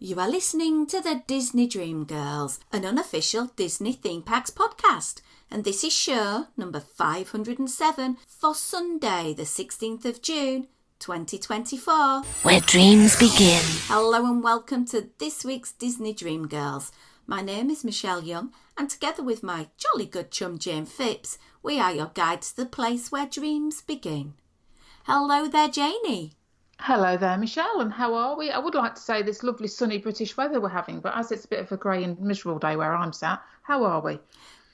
You are listening to the Disney Dream Girls, an unofficial Disney Theme Parks podcast, and this is show number 507 for Sunday, the 16th of June, 2024. Where dreams begin. Hello and welcome to this week's Disney Dream Girls. My name is Michelle Young, and together with my jolly good chum Jane Phipps, we are your guide to the place where dreams begin. Hello there, Janie. Hello there, Michelle, and how are we? I would like to say this lovely sunny British weather we're having, but as it's a bit of a grey and miserable day where I'm sat, how are we?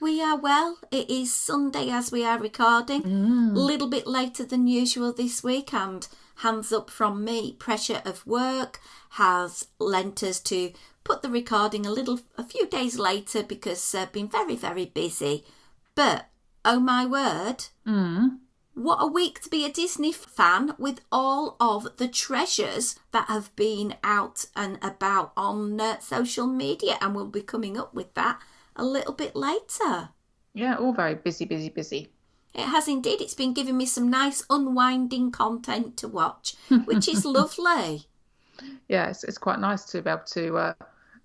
We are well. It is Sunday as we are recording. A little bit later than usual this week, and hands up from me, pressure of work has lent us to put the recording a few days later because I've been very, very busy. But, oh my word, what a week to be a Disney fan with all of the treasures that have been out and about on social media, and we'll be coming up with that a little bit later. Yeah, all very busy. It has indeed. It's been giving me some nice unwinding content to watch, which is lovely. Yeah, it's quite nice to be able to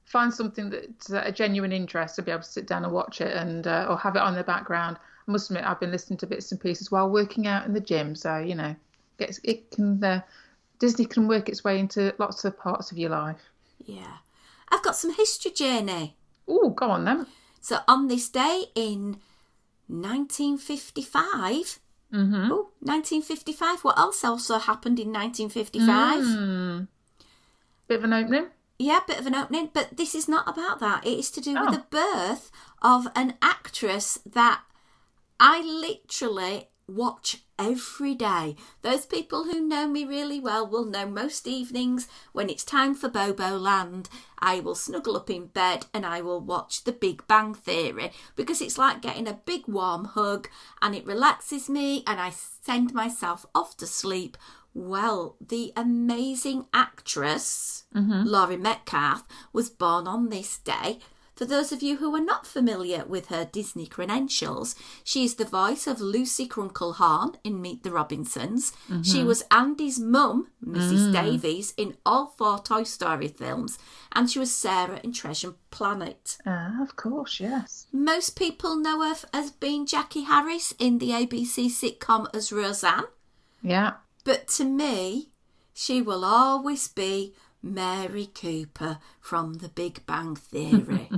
find something that's a genuine interest, to be able to sit down and watch it and or have it on the background. I must admit, I've been listening to bits and pieces while working out in the gym, so you know, Disney can work its way into lots of parts of your life. Yeah, I've got some history, Janie. Oh, go on then. So on this day in 1955, 1955. What else also happened in 1955? Bit of an opening. Yeah, bit of an opening, but this is not about that. It is to do with the birth of an actress that I literally watch every day. Those people who know me really well will know most evenings when it's time for Bobo Land, I will snuggle up in bed and I will watch The Big Bang Theory because it's like getting a big warm hug and it relaxes me and I send myself off to sleep. Well, the amazing actress, Laurie Metcalf, was born on this day. For those of you who are not familiar with her Disney credentials, she is the voice of Lucy Crunklehorn in Meet the Robinsons. She was Andy's mum, Mrs. Davies, in all 4 Toy Story films, and she was Sarah in Treasure Planet. Of course, yes. Most people know her as being Jackie Harris in the ABC sitcom as Roseanne. Yeah. But to me, she will always be Mary Cooper from The Big Bang Theory.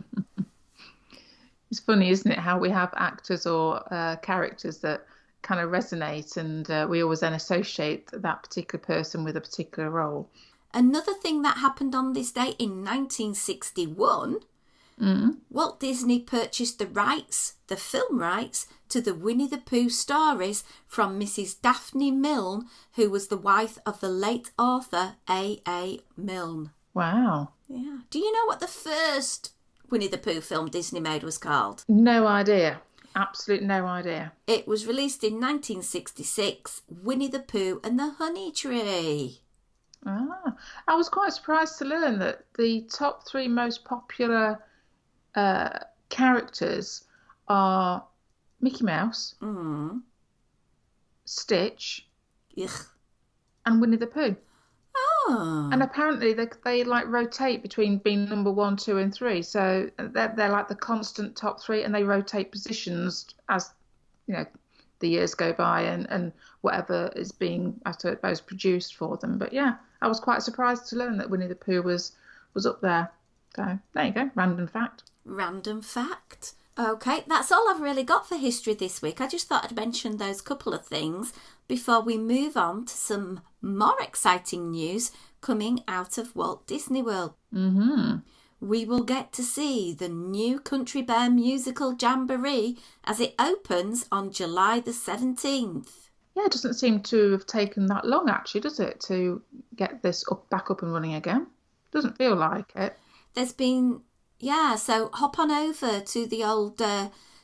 It's funny, isn't it, how we have actors or characters that kind of resonate and we always then associate that particular person with a particular role. Another thing that happened on this day in 1961, Walt Disney purchased the film rights to the Winnie the Pooh stories from Mrs. Daphne Milne, who was the wife of the late author A.A. Milne. Wow. Yeah. Do you know what the first Winnie the Pooh film Disney made was called? No idea. Absolute no idea. It was released in 1966, Winnie the Pooh and the Honey Tree. I was quite surprised to learn that the top 3 most popular characters are Mickey Mouse, Stitch, and Winnie the Pooh. Oh. And apparently they like rotate between being number 1, 2, and 3. So they're like the constant top 3, and they rotate positions as you know the years go by and whatever is being, I suppose, produced for them. But yeah, I was quite surprised to learn that Winnie the Pooh was up there. So there you go, random fact. Random fact. Okay, that's all I've really got for history this week. I just thought I'd mention those couple of things before we move on to some more exciting news coming out of Walt Disney World. We will get to see the new Country Bear musical Jamboree as it opens on July the 17th. Yeah, it doesn't seem to have taken that long, actually, does it, to get this back up and running again? Doesn't feel like it. There's been... Yeah, so hop on over to the old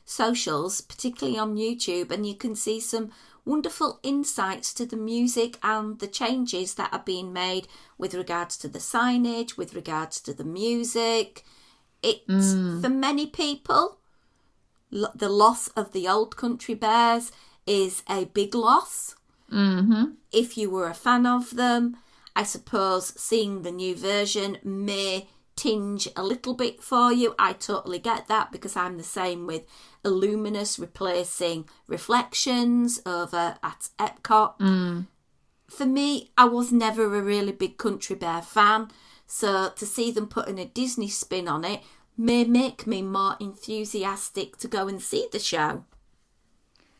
socials, particularly on YouTube, and you can see some wonderful insights to the music and the changes that are being made with regards to the signage, with regards to the music. It's, for many people, the loss of the old Country Bears is a big loss. If you were a fan of them, I suppose seeing the new version may tinge a little bit for you. I totally get that, because I'm the same with Illuminous replacing Reflections over at Epcot. For me, I was never a really big Country Bear fan, so to see them putting a Disney spin on it may make me more enthusiastic to go and see the show.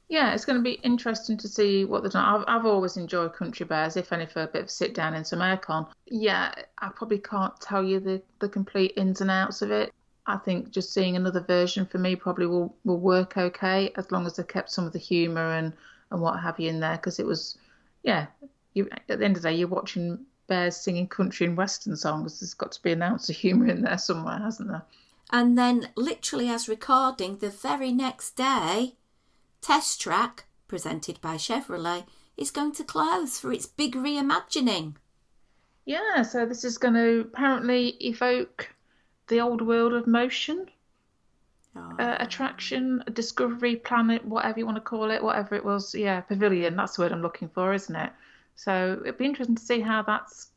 Yeah, it's going to be interesting to see what they're doing. I've always enjoyed Country Bears, if only for a bit of sit down in some aircon. Yeah, I probably can't tell you the complete ins and outs of it. I think just seeing another version for me probably will work okay, as long as they kept some of the humour and what have you in there, because it was, yeah, at the end of the day, you're watching bears singing country and western songs. There's got to be an ounce of humour in there somewhere, hasn't there? And then, literally as recording, the very next day, Test Track, presented by Chevrolet, is going to close for its big reimagining. Yeah, so this is going to apparently evoke the old World of Motion attraction, a Discovery Planet, whatever you want to call it, whatever it was. Yeah, Pavilion, that's the word I'm looking for, isn't it? So it'd be interesting to see how that's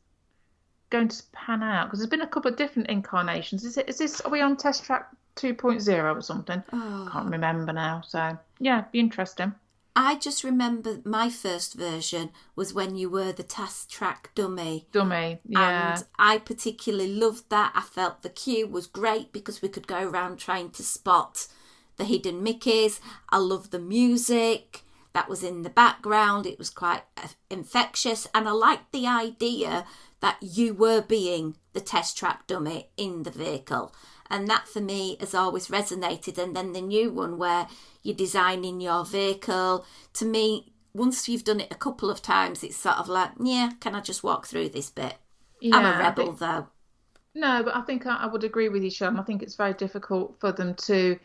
going to pan out, because there's been a couple of different incarnations. Are we on Test Track 2.0 or something? Oh. Can't remember now. So yeah, be interesting. I just remember my first version was when you were the Test Track dummy. Yeah. And I particularly loved that. I felt the queue was great because we could go around trying to spot the hidden Mickeys. I loved the music that was in the background. It was quite infectious. And I liked the idea that you were being the Test Track dummy in the vehicle. And that for me has always resonated. And then the new one where you're designing your vehicle, to me, once you've done it a couple of times, it's sort of like, yeah, can I just walk through this bit? Yeah, I'm a rebel though. No, but I think I would agree with you, Sean. I think it's very difficult for them to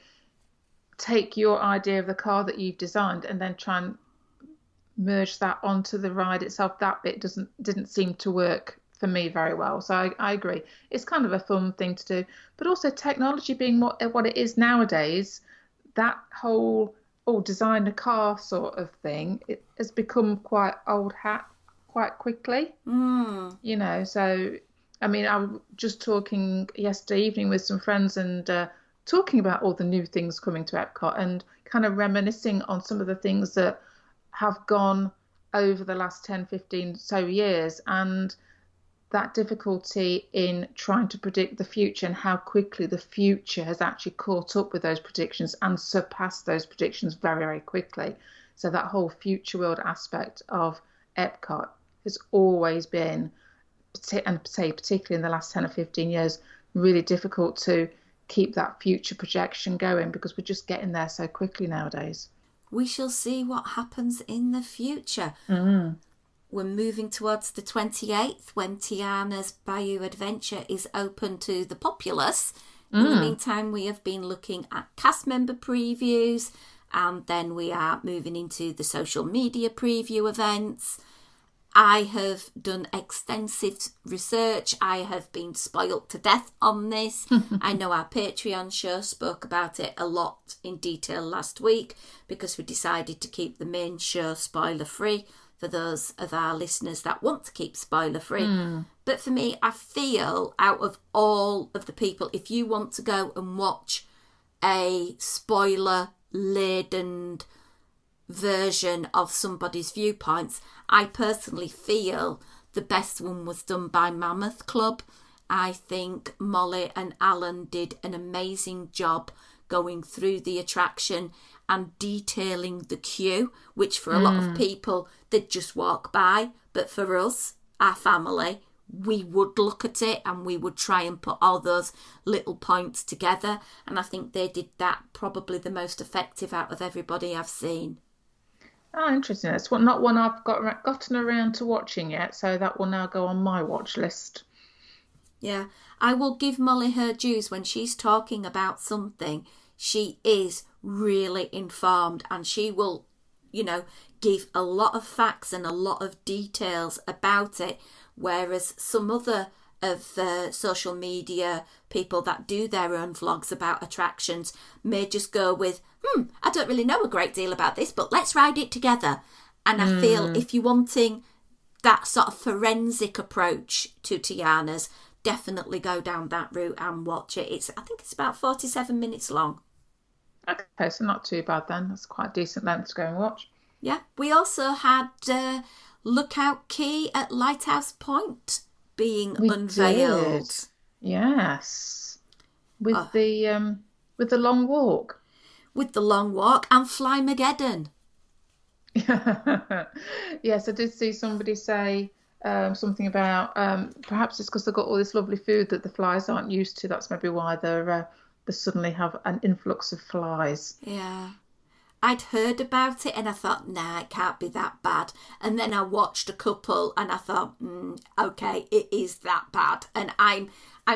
take your idea of the car that you've designed and then try and merge that onto the ride itself. That bit didn't seem to work for me very well. So I agree. It's kind of a fun thing to do. But also technology being what it is nowadays, that whole design a car sort of thing, it has become quite old hat quite quickly. You know, so I mean, I was just talking yesterday evening with some friends and talking about all the new things coming to Epcot and kind of reminiscing on some of the things that have gone over the last 10, 15 so years, and that difficulty in trying to predict the future and how quickly the future has actually caught up with those predictions and surpassed those predictions very, very quickly. So that whole future world aspect of Epcot has always been, and say particularly in the last 10 or 15 years, really difficult to keep that future projection going, because we're just getting there so quickly nowadays. We shall see what happens in the future. We're moving towards the 28th when Tiana's Bayou Adventure is open to the populace. In the meantime, we have been looking at cast member previews, and then we are moving into the social media preview events. I have done extensive research. I have been spoilt to death on this. I know our Patreon show spoke about it a lot in detail last week because we decided to keep the main show spoiler free for those of our listeners that want to keep spoiler free. But for me, I feel out of all of the people, if you want to go and watch a spoiler laden version of somebody's viewpoints, I personally feel the best one was done by Mammoth Club. I think Molly and Alan did an amazing job going through the attraction and detailing the queue, which for a lot of people, they'd just walk by. But for us, our family, we would look at it and we would try and put all those little points together. And I think they did that probably the most effective out of everybody I've seen. Oh, interesting. It's not one I've gotten around to watching yet, so that will now go on my watch list. Yeah, I will give Molly her dues. When she's talking about something, she is really informed and she will, give a lot of facts and a lot of details about it, whereas some other of social media people that do their own vlogs about attractions may just go with, I don't really know a great deal about this, but let's ride it together. And I feel if you're wanting that sort of forensic approach to Tiana's, definitely go down that route and watch it. I think it's about 47 minutes long. Okay, so not too bad then. That's quite a decent length to go and watch. Yeah. We also had Lookout Key at Lighthouse Point being unveiled. Did. Yes. With the long walk. With the long walk and Flymageddon. Yes, I did see somebody say something about perhaps it's because they've got all this lovely food that the flies aren't used to. That's maybe why they suddenly have an influx of flies. Yeah. I'd heard about it and I thought, nah, it can't be that bad. And then I watched a couple and I thought, okay, it is that bad. And I'm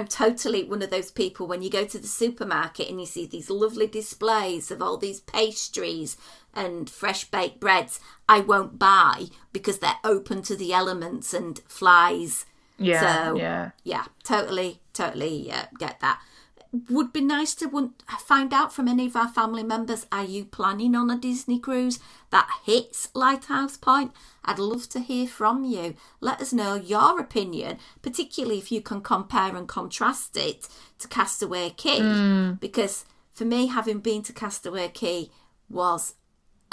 totally one of those people when you go to the supermarket and you see these lovely displays of all these pastries and fresh baked breads, I won't buy because they're open to the elements and flies. Yeah, so, yeah, totally get that. Would be nice to find out from any of our family members, are you planning on a Disney cruise that hits Lighthouse Point? I'd love to hear from you. Let us know your opinion, particularly if you can compare and contrast it to Castaway Cay. Because for me, having been to Castaway Cay was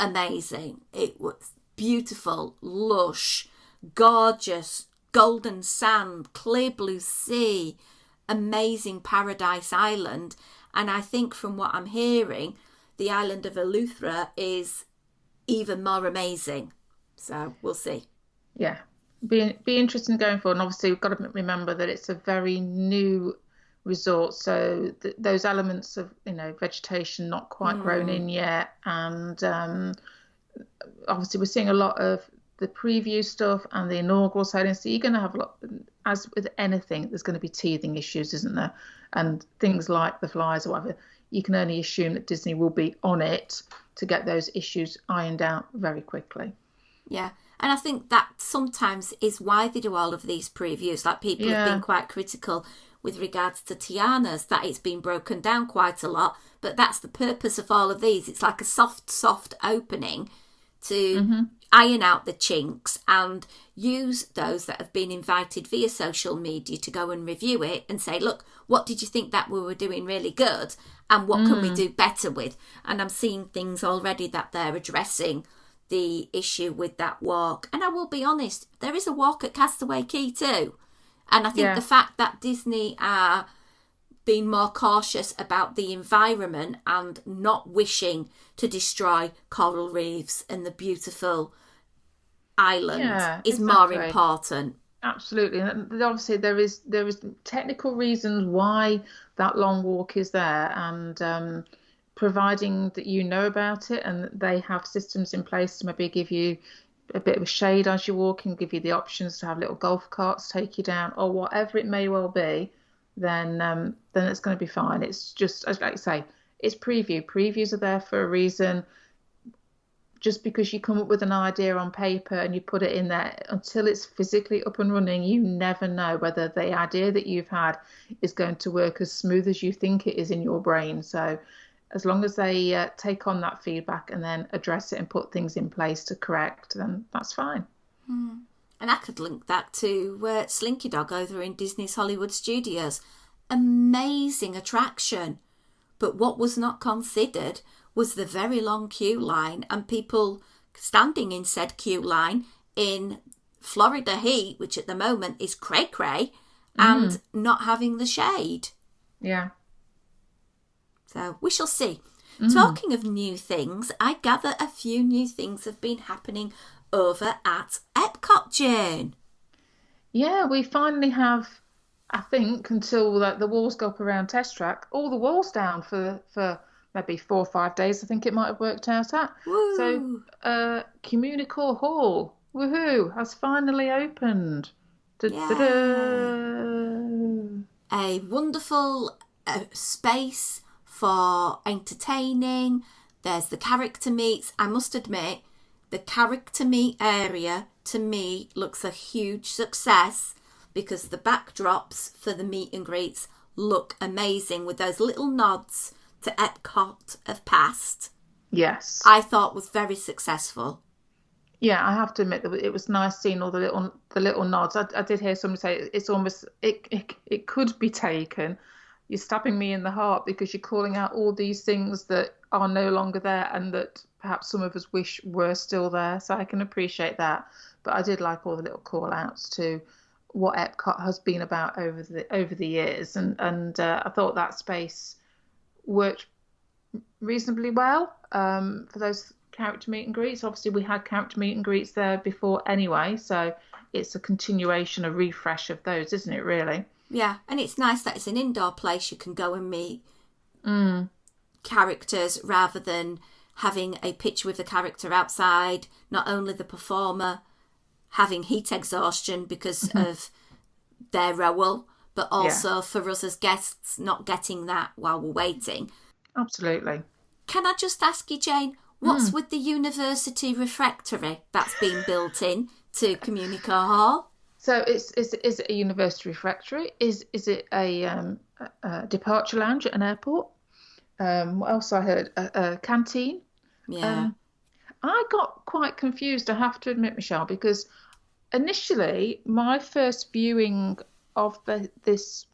amazing. It was beautiful, lush, gorgeous, golden sand, clear blue sea, amazing paradise island. And I think from what I'm hearing, the island of Eleuthera is even more amazing. So we'll see. Yeah, be interesting going forward. And obviously we've got to remember that it's a very new resort, so those elements of vegetation not quite grown in yet, and obviously we're seeing a lot of the preview stuff and the inaugural sightings. So you're going to have a lot, as with anything, there's going to be teething issues, isn't there? And things like the flies or whatever, you can only assume that Disney will be on it to get those issues ironed out very quickly. Yeah. And I think that sometimes is why they do all of these previews. Like people have been quite critical with regards to Tiana's, that it's been broken down quite a lot. But that's the purpose of all of these. It's like a soft opening to iron out the chinks and use those that have been invited via social media to go and review it and say, look, what did you think that we were doing really good and what can we do better with? And I'm seeing things already that they're addressing the issue with that walk. And I will be honest, there is a walk at Castaway Cay too. And I think the fact that Disney are being more cautious about the environment and not wishing to destroy coral reefs and the beautiful island is more important. Absolutely. And obviously there is technical reasons why that long walk is there, and providing that you know about it and they have systems in place to maybe give you a bit of a shade as you walk and give you the options to have little golf carts take you down or whatever it may well be, then it's going to be fine. It's just, as like you say, it's preview. Previews are there for a reason. Just because you come up with an idea on paper and you put it in there, until it's physically up and running, you never know whether the idea that you've had is going to work as smooth as you think it is in your brain. So as long as they take on that feedback and then address it and put things in place to correct, then that's fine. And I could link that to Slinky Dog over in Disney's Hollywood Studios. Amazing attraction. But what was not considered was the very long queue line and people standing in said queue line in Florida heat, which at the moment is cray-cray, and not having the shade. Yeah. So we shall see. Talking of new things, I gather a few new things have been happening over at Epcot, Jane. Yeah, we finally have, I think, until the walls go up around Test Track, all the walls down for maybe 4 or 5 days, I think it might have worked out at. Woo. So Communicore Hall, woohoo, has finally opened. A wonderful space for entertaining. There's the character meets. I must admit, the character meet area to me looks a huge success because the backdrops for the meet and greets look amazing with those little nods to Epcot of past. Yes. I thought was very successful. Yeah, I have to admit that it was nice seeing all the little nods. I did hear somebody say it's almost it could be taken. You're stabbing me in the heart because you're calling out all these things that are no longer there and that perhaps some of us wish were still there. So I can appreciate that. But I did like all the little call outs to what Epcot has been about over the years, and I thought that space worked reasonably well for those character meet and greets. Obviously, we had character meet and greets there before anyway, so it's a continuation, a refresh of those, isn't it, really? Yeah, and it's nice that it's an indoor place. You can go and meet characters rather than having a picture with the character outside. Not only the performer having heat exhaustion because of their role, but also for us as guests not getting that while we're waiting. Absolutely. Can I just ask you, Jane, what's with the university refectory that's been built in to Communico Hall? So is it a university refectory? Is it a departure lounge at an airport? What else I heard? A canteen. Yeah. I got quite confused, I have to admit, Michelle, because initially my first viewing of this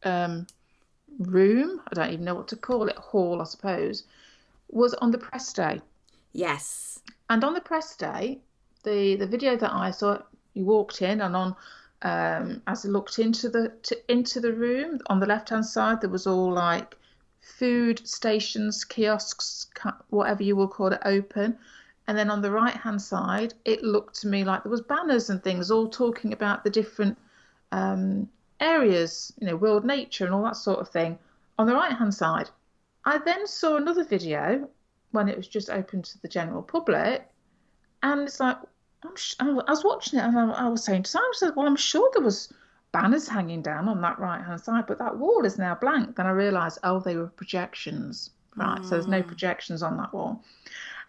room, I don't even know what to call it, hall, I suppose, was on the press day. Yes. And on the press day, the video that I saw, you walked in, and on as I looked into the room, on the left hand side there was all like food stations, kiosks, whatever you will call it, open. And then on the right hand side, it looked to me like there was banners and things all talking about the different areas, world nature and all that sort of thing on the right hand side. I then saw another video when it was just open to the general public, and it's like, I was watching it, and I was saying to Simon, I said, well, I'm sure there was banners hanging down on that right hand side, but that wall is now blank. Then I realised, they were projections. Right, so there's no projections on that wall.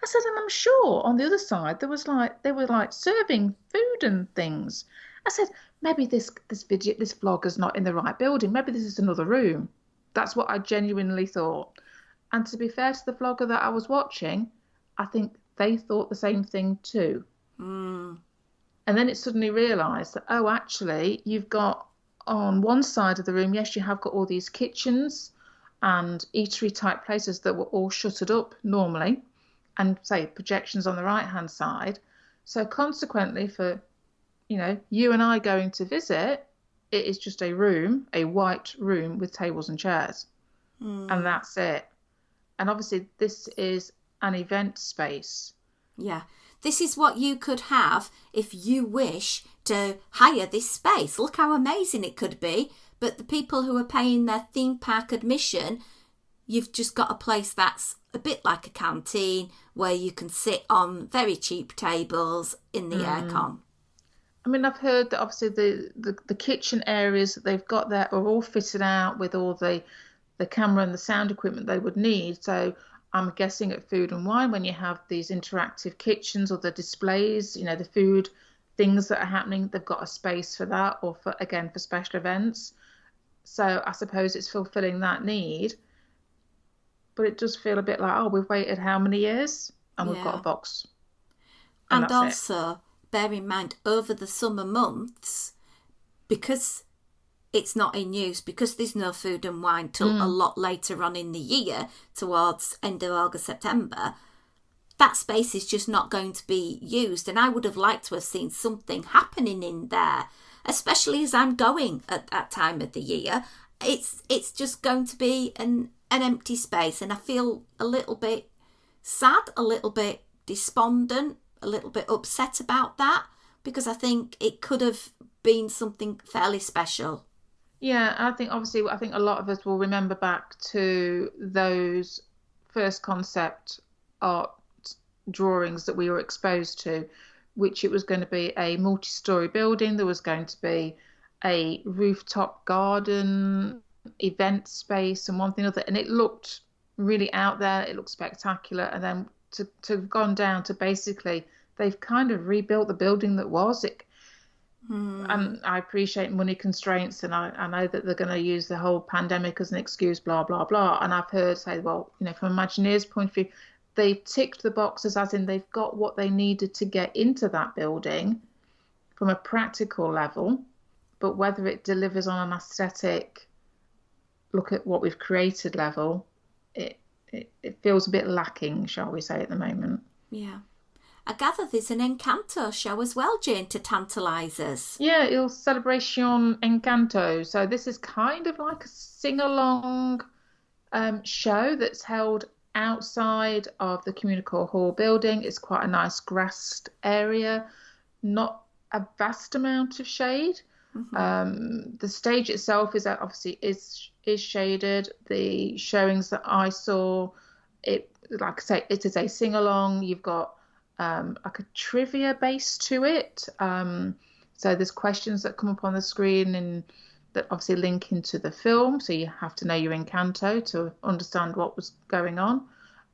I said, and I'm sure on the other side they were like serving food and things. I said, maybe this vlogger's not in the right building. Maybe this is another room. That's what I genuinely thought. And to be fair to the vlogger that I was watching, I think they thought the same thing too. And then it suddenly realised that, actually, you've got on one side of the room, yes, you have got all these kitchens and eatery type places that were all shuttered up normally, and say projections on the right hand side. So consequently, for you and I going to visit, it is just a room, a white room with tables and chairs, and that's it. And obviously this is an event space. Yeah. This is what you could have if you wish to hire this space. Look how amazing it could be. But the people who are paying their theme park admission, you've just got a place that's a bit like a canteen where you can sit on very cheap tables in the aircon. I mean, I've heard that obviously the kitchen areas that they've got there are all fitted out with all the camera and the sound equipment they would need. So I'm guessing at Food and Wine, when you have these interactive kitchens or the displays, the food things that are happening, they've got a space for that, or for special events. So I suppose it's fulfilling that need. But it does feel a bit like, we've waited how many years? And we've got a box. And also, bear in mind, over the summer months, because it's not in use, because there's no Food and Wine till a lot later on in the year, towards end of August, September, that space is just not going to be used. And I would have liked to have seen something happening in there, especially as I'm going at that time of the year. It's just going to be an empty space, and I feel a little bit sad, a little bit despondent, a little bit upset about that, because I think it could have been something fairly special. Yeah, I think a lot of us will remember back to those first concept art drawings that we were exposed to, which it was going to be a multi-story building. There was going to be a rooftop garden, event space, and one thing or other, and it looked really out there. It looked spectacular. And then to have gone down to basically they've kind of rebuilt the building that was it. And I appreciate money constraints, and I know that they're going to use the whole pandemic as an excuse, blah blah blah. And I've heard say, well, from Imagineer's point of view, they've ticked the boxes, as in they've got what they needed to get into that building from a practical level, but whether it delivers on an aesthetic, look at what we've created level, it feels a bit lacking, shall we say, at the moment. Yeah. I gather there's an Encanto show as well, Jane, to tantalise us. Yeah, Il Celebración Encanto. So this is kind of like a sing-along show that's held outside of the Communicore Hall building. It's quite a nice grassed area, not a vast amount of shade. The stage itself is obviously is shaded. The showings that I saw, it, like I say, it is a sing-along. You've got like a trivia base to it. So there's questions that come up on the screen and that obviously link into the film. So you have to know your Encanto to understand what was going on.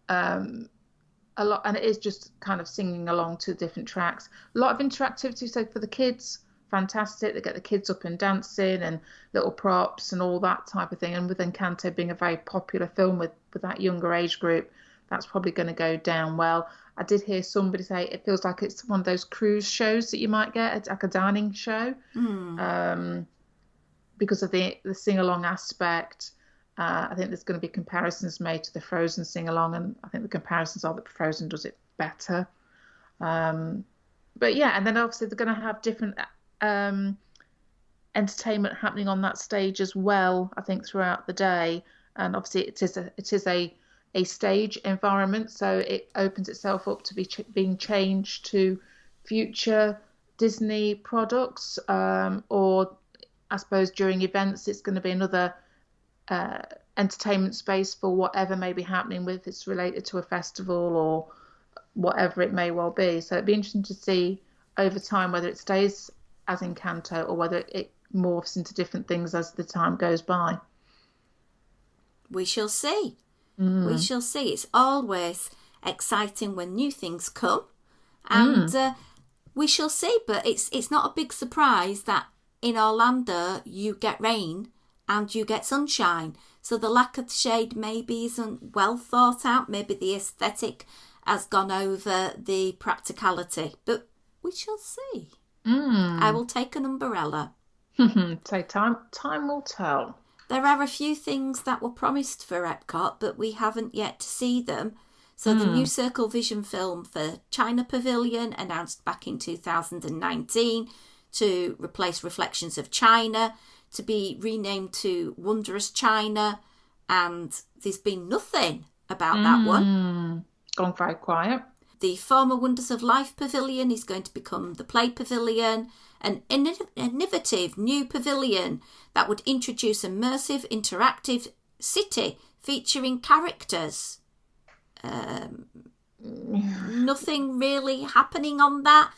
A lot, and it is just kind of singing along to different tracks. A lot of interactivity. So for the kids, fantastic. They get the kids up and dancing and little props and all that type of thing. And with Encanto being a very popular film with that younger age group, that's probably going to go down well. I did hear somebody say it feels like it's one of those cruise shows that you might get, like a dining show, because of the sing-along aspect. I think there's going to be comparisons made to the Frozen sing-along, and I think the comparisons are that Frozen does it better. But yeah, and then obviously they're going to have different entertainment happening on that stage as well, I think, throughout the day. And obviously it is a stage environment, so it opens itself up to be being changed to future Disney products, or I suppose during events it's going to be another entertainment space for whatever may be happening, if it's related to a festival or whatever it may well be. So it'd be interesting to see over time whether it stays as Encanto or whether it morphs into different things as the time goes by. We shall see. We shall see. It's always exciting when new things come, and we shall see. But it's not a big surprise that in Orlando you get rain and you get sunshine. So the lack of shade maybe isn't well thought out. Maybe the aesthetic has gone over the practicality. But we shall see. I will take an umbrella. So time will tell. There are a few things that were promised for Epcot, but we haven't yet to see them. So the new Circle Vision film for China Pavilion, announced back in 2019 to replace Reflections of China, to be renamed to Wondrous China, and there's been nothing about that one. Gone very quiet. The former Wonders of Life Pavilion is going to become the Play Pavilion, an innovative new pavilion that would introduce immersive, interactive city featuring characters. Nothing really happening on that.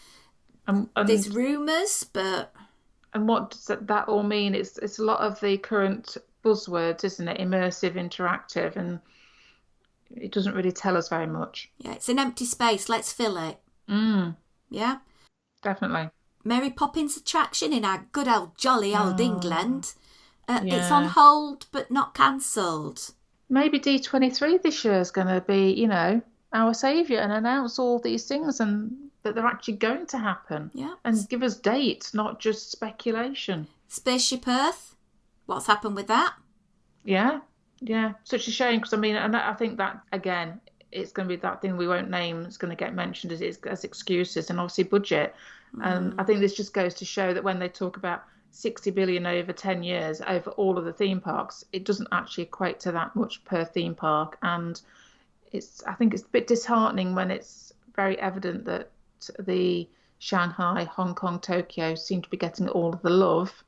There's rumours, but... And what does that all mean? It's a lot of the current buzzwords, isn't it? Immersive, interactive, and it doesn't really tell us very much. Yeah, it's an empty space. Let's fill it. Yeah? Definitely. Mary Poppins attraction in our good old jolly old England. It's on hold, but not cancelled. Maybe D23 this year is going to be, our saviour and announce all these things and that they're actually going to happen. Yeah. And give us dates, not just speculation. Spaceship Earth. What's happened with that? Yeah. Such a shame because, and I think that, again, it's going to be that thing we won't name. It's going to get mentioned as excuses and obviously budget. And I think this just goes to show that when they talk about 60 billion over 10 years over all of the theme parks, it doesn't actually equate to that much per theme park. And I think it's a bit disheartening when it's very evident that the Shanghai, Hong Kong, Tokyo seem to be getting all of the love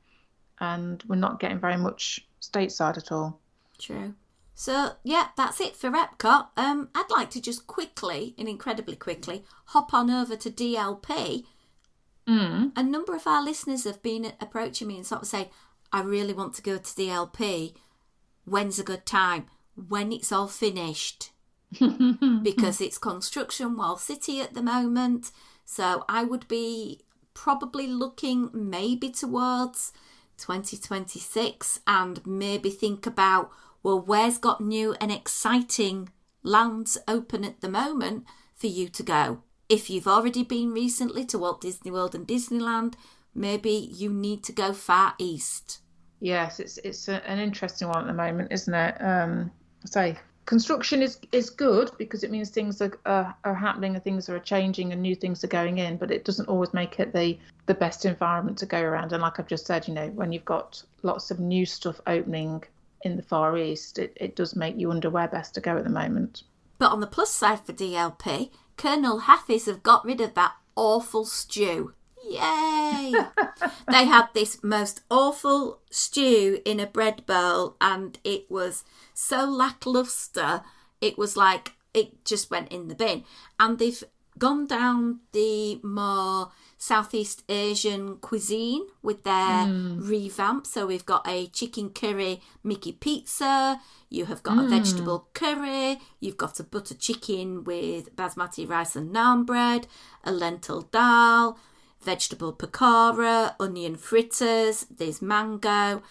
and we're not getting very much stateside at all. True. So, yeah, that's it for Epcot. I'd like to just quickly, and incredibly quickly, hop on over to DLP. A number of our listeners have been approaching me and sort of saying, I really want to go to DLP. When's a good time? When it's all finished. Because it's construction wall city at the moment. So I would be probably looking maybe towards 2026 and maybe think about, well, where's got new and exciting lands open at the moment for you to go. If you've already been recently to Walt Disney World and Disneyland, maybe you need to go far east. Yes, it's an interesting one at the moment, isn't it? Say construction is good because it means things are happening and things are changing and new things are going in, but it doesn't always make it the best environment to go around. And like I've just said, when you've got lots of new stuff opening in the Far East, it does make you wonder where best to go at the moment. But on the plus side for DLP, Colonel Hafiz have got rid of that awful stew. Yay! They had this most awful stew in a bread bowl and it was so lackluster, it was like it just went in the bin. And they've gone down the more Southeast Asian cuisine with their revamp. So we've got a chicken curry Mickey pizza, you have got a vegetable curry, you've got a butter chicken with basmati rice and naan bread, a lentil dal, vegetable pakora, onion fritters, there's mango.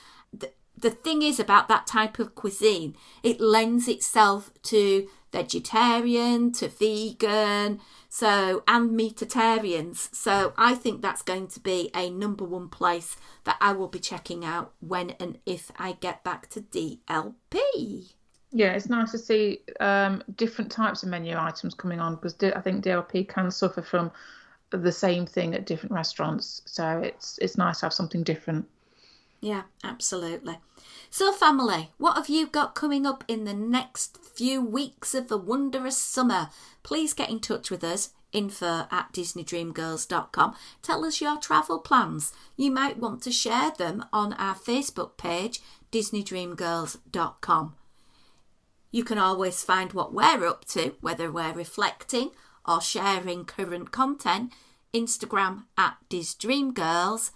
The thing is about that type of cuisine, it lends itself to vegetarian, to vegan, and meatitarians. So I think that's going to be a number one place that I will be checking out when and if I get back to DLP. Yeah, it's nice to see different types of menu items coming on because I think DLP can suffer from the same thing at different restaurants. So it's nice to have something different. Yeah, absolutely. So family, what have you got coming up in the next few weeks of the wondrous summer? Please get in touch with us, info@disneydreamgirls.com. Tell us your travel plans. You might want to share them on our Facebook page, disneydreamgirls.com. You can always find what we're up to, whether we're reflecting or sharing current content, Instagram @DisDreamGirls.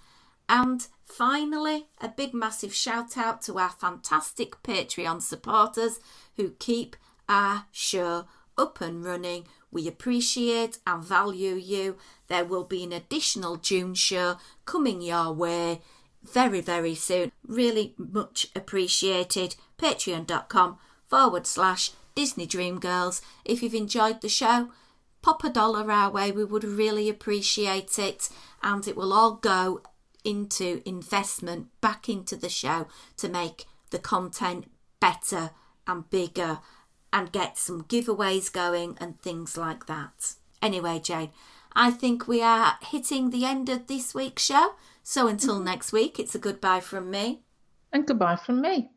And finally, a big massive shout out to our fantastic Patreon supporters who keep our show up and running. We appreciate and value you. There will be an additional June show coming your way very, very soon. Really much appreciated. Patreon.com/Disney Dream Girls. If you've enjoyed the show, pop $1 our way. We would really appreciate it. And it will all go into investment back into the show to make the content better and bigger and get some giveaways going and things like that. Anyway, Jane, I think we are hitting the end of this week's show. So until next week, it's a goodbye from me. And goodbye from me.